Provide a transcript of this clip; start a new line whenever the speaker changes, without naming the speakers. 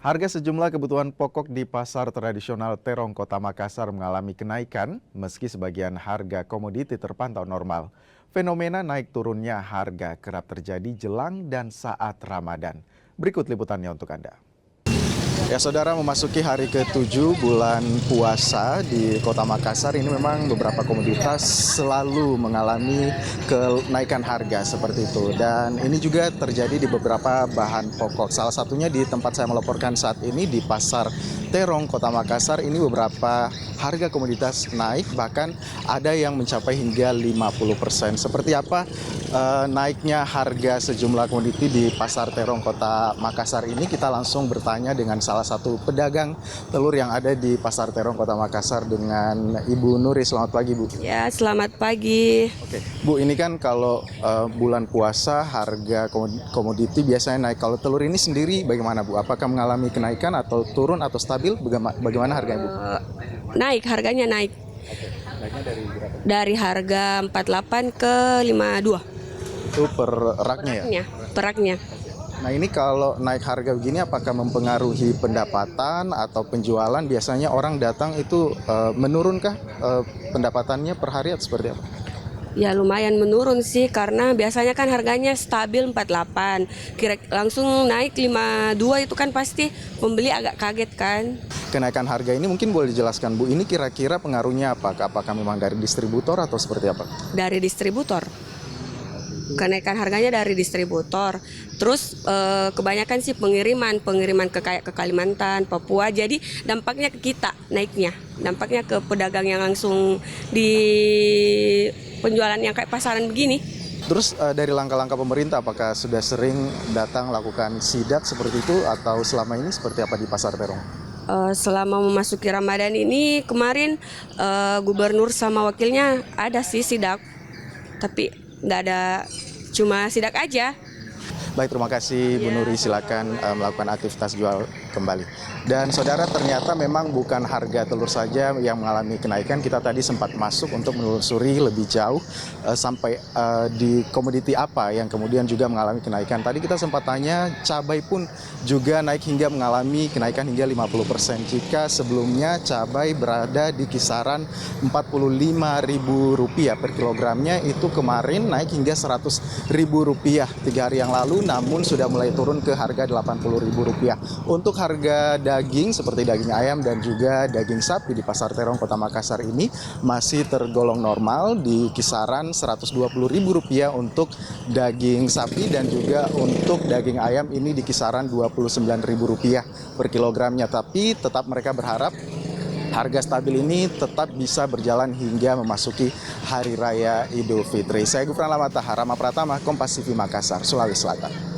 Harga sejumlah kebutuhan pokok di pasar tradisional Terong Kota Makassar mengalami kenaikan meski sebagian harga komoditi terpantau normal. Fenomena naik turunnya harga kerap terjadi jelang dan saat Ramadan. Berikut liputannya untuk Anda. Ya saudara, memasuki hari ke-7 bulan puasa di Kota Makassar ini memang beberapa komoditas selalu mengalami kenaikan harga seperti itu. Dan ini juga terjadi di beberapa bahan pokok. Salah satunya di tempat saya melaporkan saat ini di Pasar Terong Kota Makassar ini beberapa harga komoditas naik, bahkan ada yang mencapai hingga 50%. Seperti apa naiknya harga sejumlah komoditi di Pasar Terong Kota Makassar ini? Kita langsung bertanya dengan salah satu pedagang telur yang ada di Pasar Terong Kota Makassar dengan Ibu Nuri. Selamat pagi, Bu.
Ya, selamat pagi.
Oke, Bu, ini kan kalau bulan puasa harga komoditi biasanya naik. Kalau telur ini sendiri bagaimana, Bu? Apakah mengalami kenaikan atau turun atau stabil? Bagaimana harganya, Bu?
Harganya naik.
Oke, naiknya dari berapa?
Dari harga 48 ke 52.
Itu per raknya ya?
Peraknya.
Nah, ini kalau naik harga begini apakah mempengaruhi pendapatan atau penjualan? Biasanya orang datang itu menurunkah pendapatannya per hari atau seperti apa?
Ya lumayan menurun sih karena biasanya kan harganya stabil 48. Langsung naik 52 itu kan pasti pembeli agak kaget kan.
Kenaikan harga ini mungkin boleh dijelaskan, Bu, ini kira-kira pengaruhnya apa? Apakah memang dari distributor atau seperti apa?
Dari distributor. Kenaikan harganya dari distributor. Terus kebanyakan sih pengiriman ke Kalimantan, Papua. Jadi dampaknya ke kita naiknya. Dampaknya ke pedagang yang langsung di penjualan yang kayak pasaran begini.
Terus dari langkah-langkah pemerintah apakah sudah sering datang lakukan sidak seperti itu atau selama ini seperti apa di Pasar Terong?
Selama memasuki Ramadan ini kemarin gubernur sama wakilnya ada sih sidak, tapi nggak ada, cuma sidak aja.
Baik, terima kasih Bu Nuri, silakan melakukan aktivitas jual kembali. Dan saudara, ternyata memang bukan harga telur saja yang mengalami kenaikan. Kita tadi sempat masuk untuk menelusuri lebih jauh sampai di komoditi apa yang kemudian juga mengalami kenaikan. Tadi kita sempat tanya, cabai pun juga naik hingga mengalami kenaikan hingga 50%. Jika sebelumnya cabai berada di kisaran Rp45.000 per kilogramnya, itu kemarin naik hingga Rp100.000 3 hari yang lalu, namun sudah mulai turun ke harga Rp80.000. Untuk harga daging seperti daging ayam dan juga daging sapi di Pasar Terong Kota Makassar ini masih tergolong normal di kisaran Rp120.000 untuk daging sapi, dan juga untuk daging ayam ini di kisaran Rp29.000 per kilogramnya. Tapi tetap mereka berharap harga stabil ini tetap bisa berjalan hingga memasuki Hari Raya Idul Fitri. Saya Gufran Lamata, Harama Pratama, Kompas TV Makassar, Sulawesi Selatan.